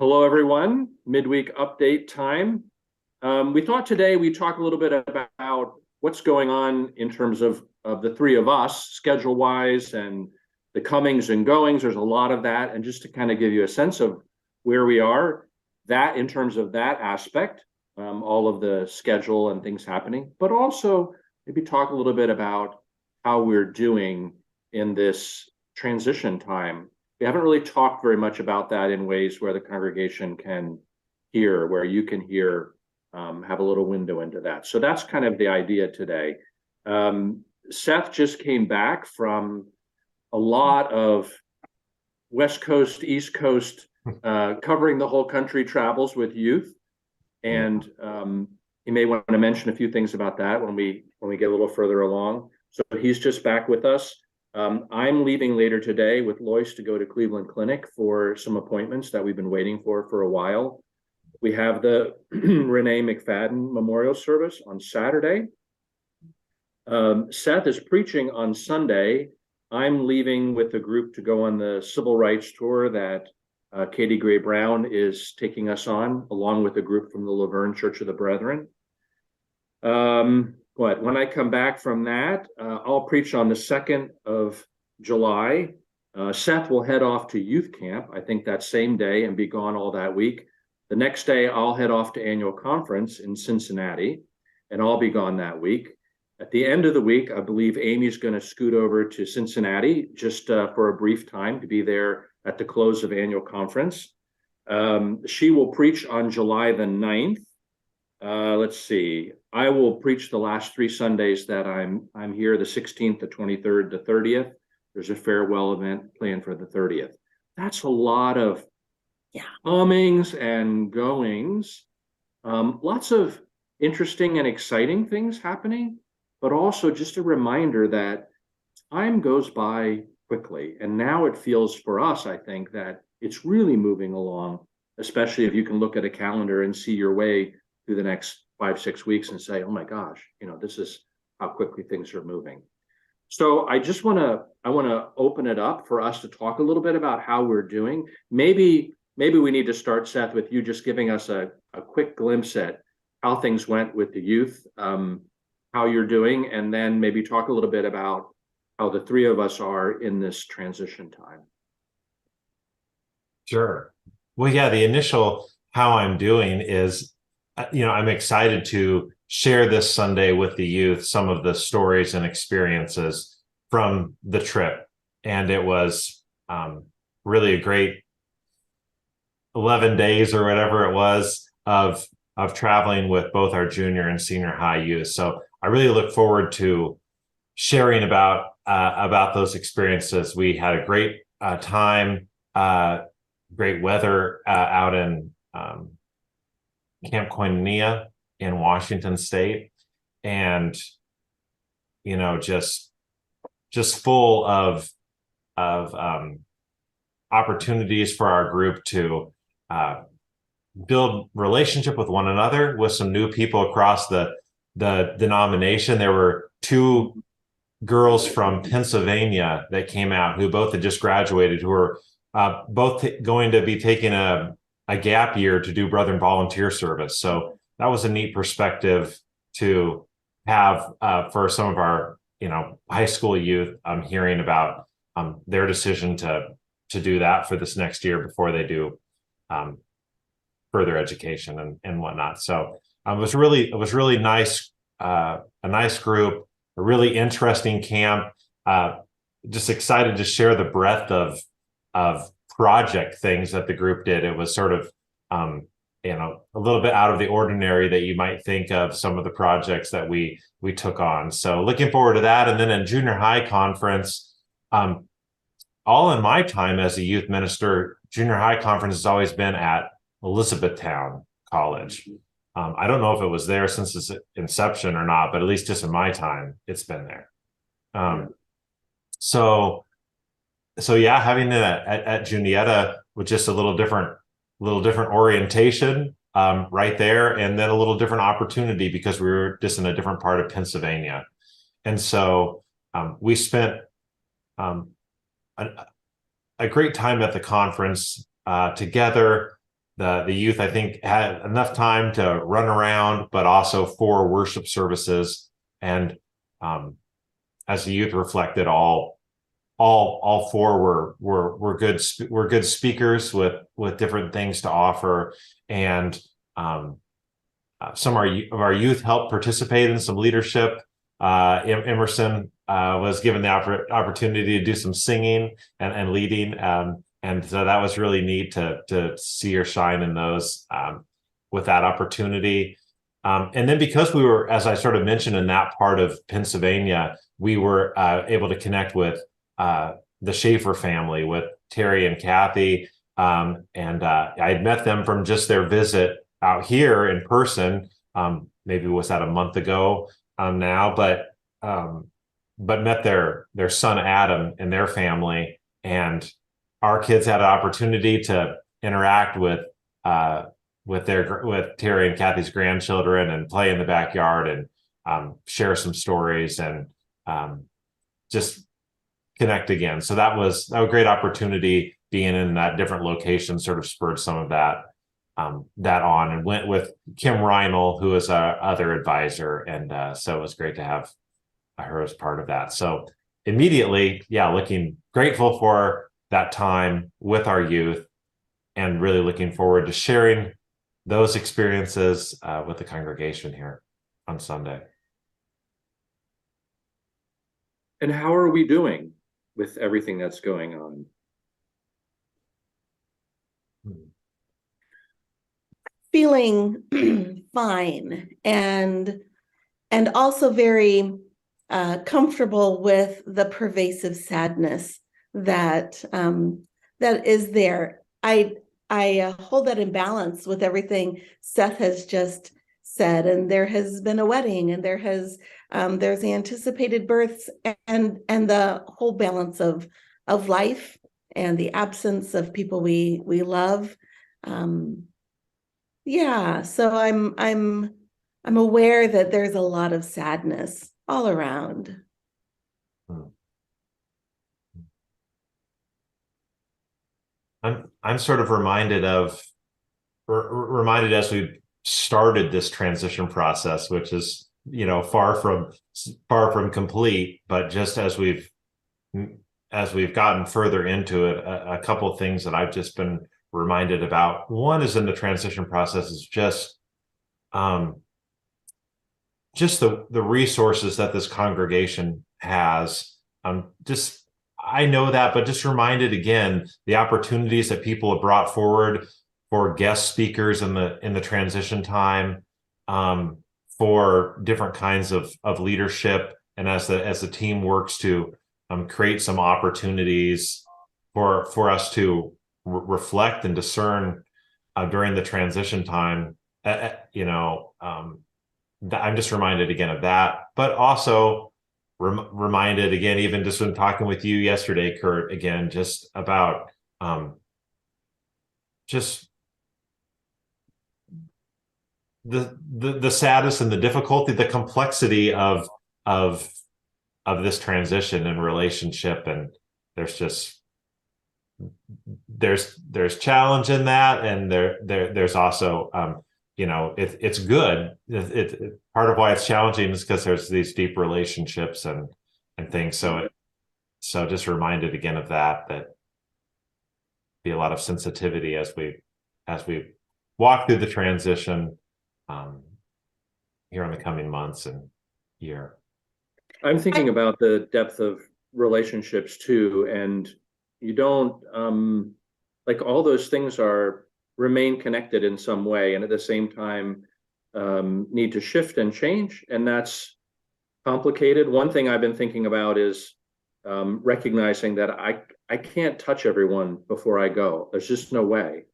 Hello, everyone. Midweek update time. We thought today we'd talk a little bit about what's going on in terms of the three of us, schedule-wise, and the comings and goings. There's a lot of that, and just to kind of give you a sense of where we are, that in terms of that aspect, all of the schedule and things happening, but also maybe talk a little bit about how we're doing in this transition time. We haven't really talked very much about that in ways where the congregation can hear, where you can hear, have a little window into that. So that's kind of the idea today. Seth just came back from a lot of West Coast, East Coast, covering the whole country travels with youth. And he may want to mention a few things about that when we get a little further along. So he's just back with us. I'm leaving later today with Lois to go to Cleveland Clinic for some appointments that we've been waiting for a while. We have the Renee McFadden Memorial Service on Saturday. Seth is preaching on Sunday. I'm leaving with a group to go on the civil rights tour that Katie Gray Brown is taking us on, along with a group from the Laverne Church of the Brethren. When I come back from that, I'll preach on the 2nd of July. Seth will head off to youth camp, I think that same day, and be gone all that week. The next day, I'll head off to annual conference in Cincinnati, and I'll be gone that week. At the end of the week, I believe Amy's going to scoot over to Cincinnati just for a brief time to be there at the close of annual conference. She will preach on July the 9th. Let's see. I will preach the last 3 Sundays that I'm here, the 16th, the 23rd, the 30th. There's a farewell event planned for the 30th. That's a lot of comings and goings. Lots of interesting and exciting things happening, but also just a reminder that time goes by quickly. And now it feels for us, I think, that it's really moving along, especially if you can look at a calendar and see your way through the next 5-6 weeks and say, oh my gosh, this is how quickly things are moving. So I want to open it up for us to talk a little bit about how we're doing. Maybe we need to start, Seth, with you just giving us a quick glimpse at how things went with the youth, how you're doing, and then maybe talk a little bit about how the three of us are in this transition time. Sure. Well, yeah, the initial how I'm doing is, I'm excited to share this Sunday with the youth some of the stories and experiences from the trip. And it was really a great 11 days or whatever it was of traveling with both our junior and senior high youth. So I really look forward to sharing about those experiences. We had a great time, great weather out in Camp Koinonia in Washington State, and just full of opportunities for our group to build relationship with one another, with some new people across the denomination. There were 2 girls from Pennsylvania that came out who both had just graduated, who were both going to be taking a gap year to do Brethren volunteer service. So that was a neat perspective to have for some of our, high school youth. I'm hearing about their decision to do that for this next year before they do further education and whatnot. So it was really nice, a nice group, a really interesting camp. Just excited to share the breadth of project things that the group did. It was sort of, a little bit out of the ordinary that you might think of some of the projects that we took on. So looking forward to that. And then in junior high conference, all in my time as a youth minister, junior high conference has always been at Elizabethtown College. I don't know if it was there since its inception or not, but at least just in my time, it's been there. So yeah, having it at Juniata with just a little different orientation right there, and then a little different opportunity because we were just in a different part of Pennsylvania. And so we spent a great time at the conference together, the youth, I think, had enough time to run around, but also 4 worship services. And as the youth reflected, all 4 were good speakers with different things to offer. And some of our youth helped participate in some leadership. Emerson was given the opportunity to do some singing and leading. And so that was really neat to see her shine in those with that opportunity. And then because we were, as I sort of mentioned, in that part of Pennsylvania, we were able to connect with the Schaefer family, with Terry and Kathy. And I had met them from just their visit out here in person. Maybe was that a month ago now, but met their son Adam and their family, and our kids had an opportunity to interact with Terry and Kathy's grandchildren and play in the backyard and share some stories and just connect again. So that was a great opportunity. Being in that different location sort of spurred some of that on, and went with Kim Reinl, who is our other advisor. And so it was great to have her as part of that. So immediately, looking grateful for that time with our youth, and really looking forward to sharing those experiences with the congregation here on Sunday. And how are we doing with everything that's going on? Feeling fine, and also very comfortable with the pervasive sadness that is there. I hold that in balance with everything Seth has just said, and there has been a wedding, and there's the anticipated births, and the whole balance of life and the absence of people we love. So I'm aware that there's a lot of sadness all around. I'm sort of reminded as we started this transition process, which is, far from complete, but just as we've gotten further into it, a couple of things that I've just been reminded about. One is in the transition process is just the resources that this congregation has. I know that, but just reminded again, the opportunities that people have brought forward for guest speakers in the transition time, for different kinds of leadership, and as the team works to create some opportunities for us to reflect and discern during the transition time. I'm just reminded again of that, but also reminded again, even just when talking with you yesterday, Kurt, again, just about just the sadness and the difficulty, the complexity of this transition and relationship. And there's challenge in that, and there's also it's good. It part of why it's challenging is because there's these deep relationships and things. So just reminded again of that be a lot of sensitivity as we walk through the transition here in the coming months and year. I'm thinking about the depth of relationships too, and you don't like all those things remain connected in some way, and at the same time need to shift and change, and that's complicated. One thing I've been thinking about is recognizing that I can't touch everyone before I go. There's just no way.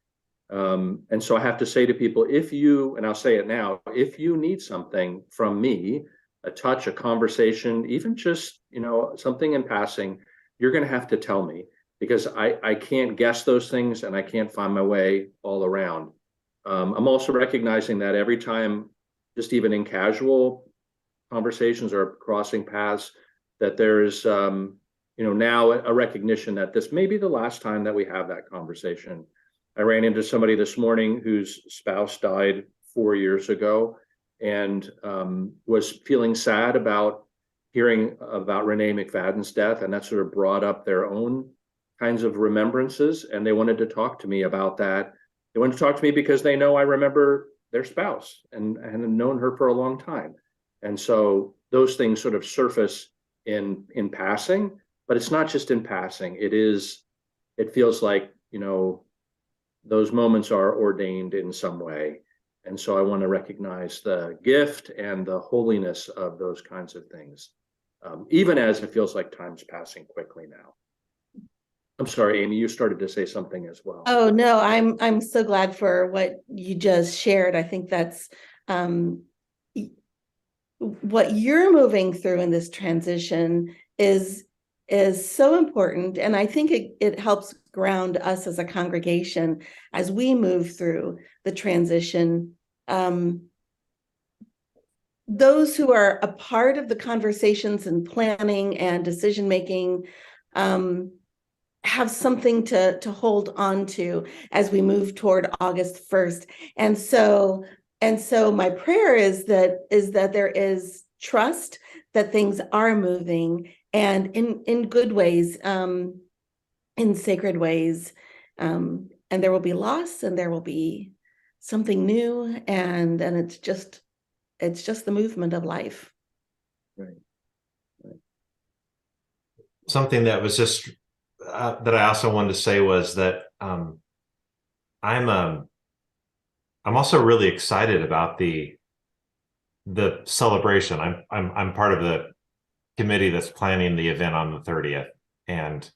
And so I have to say to people, and I'll say it now, if you need something from me, a touch, a conversation, even just, something in passing, you're going to have to tell me, because I can't guess those things, and I can't find my way all around. I'm also recognizing that every time, just even in casual conversations or crossing paths, that there is, now a recognition that this may be the last time that we have that conversation. I ran into somebody this morning whose spouse died 4 years ago, and was feeling sad about hearing about Renee McFadden's death, and that sort of brought up their own kinds of remembrances, and they wanted to talk to me about that. They wanted to talk to me because they know I remember their spouse and have known her for a long time. And so those things sort of surface in passing, but it's not just in passing. It feels like, those moments are ordained in some way. And so I want to recognize the gift and the holiness of those kinds of things, even as it feels like time's passing quickly now. I'm sorry, Amy, you started to say something as well. Oh, no, I'm so glad for what you just shared. I think that's what you're moving through in this transition is so important. And I think it helps ground us as a congregation as we move through the transition. Those who are a part of the conversations and planning and decision making have something to hold on to as we move toward August 1st. And so my prayer is that there is trust that things are moving, and in good ways, in sacred ways, and there will be loss, and there will be something new, and it's just the movement of life. Right. Something that was just that I also wanted to say was that I'm also really excited about the celebration. I'm part of the committee that's planning the event on the 30th, and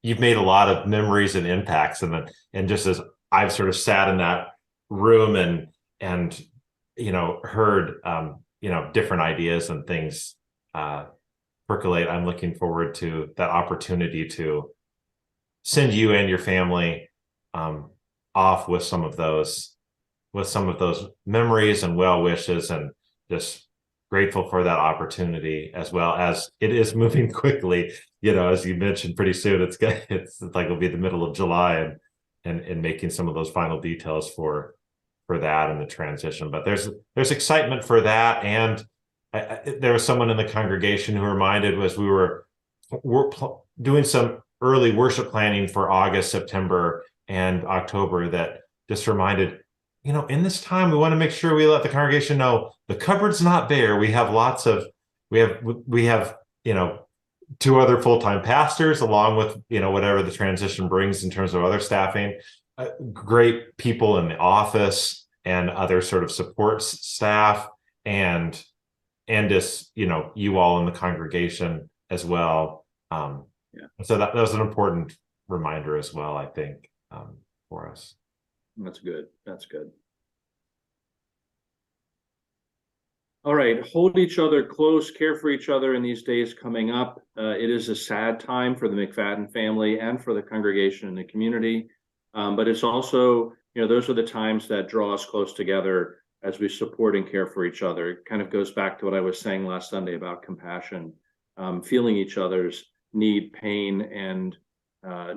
you've made a lot of memories and impacts, and just as I've sort of sat in that room and heard different ideas and things percolate, I'm looking forward to that opportunity to send you and your family off with some of those memories and well wishes, and just grateful for that opportunity, as well as it is moving quickly. As you mentioned, pretty soon it's like it'll be the middle of July, and making some of those final details for that and the transition. But there's excitement for that, and there was someone in the congregation who reminded us we're doing some early worship planning for August, September, and October, that just reminded, in this time, we want to make sure we let the congregation know the cupboard's not bare. We have we have 2 other full-time pastors, along with, whatever the transition brings in terms of other staffing, great people in the office and other sort of supports staff, and just, you all in the congregation as well. So that was an important reminder as well, I think, for us. That's good. All right, hold each other close, care for each other in these days coming up. It is a sad time for the McFadden family and for the congregation and the community, but it's also, those are the times that draw us close together as we support and care for each other. It kind of goes back to what I was saying last Sunday about compassion, feeling each other's need, pain, and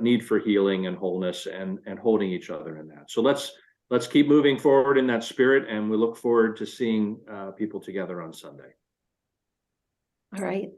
need for healing and wholeness, and holding each other in that. So let's keep moving forward in that spirit, and we look forward to seeing people together on Sunday. All right.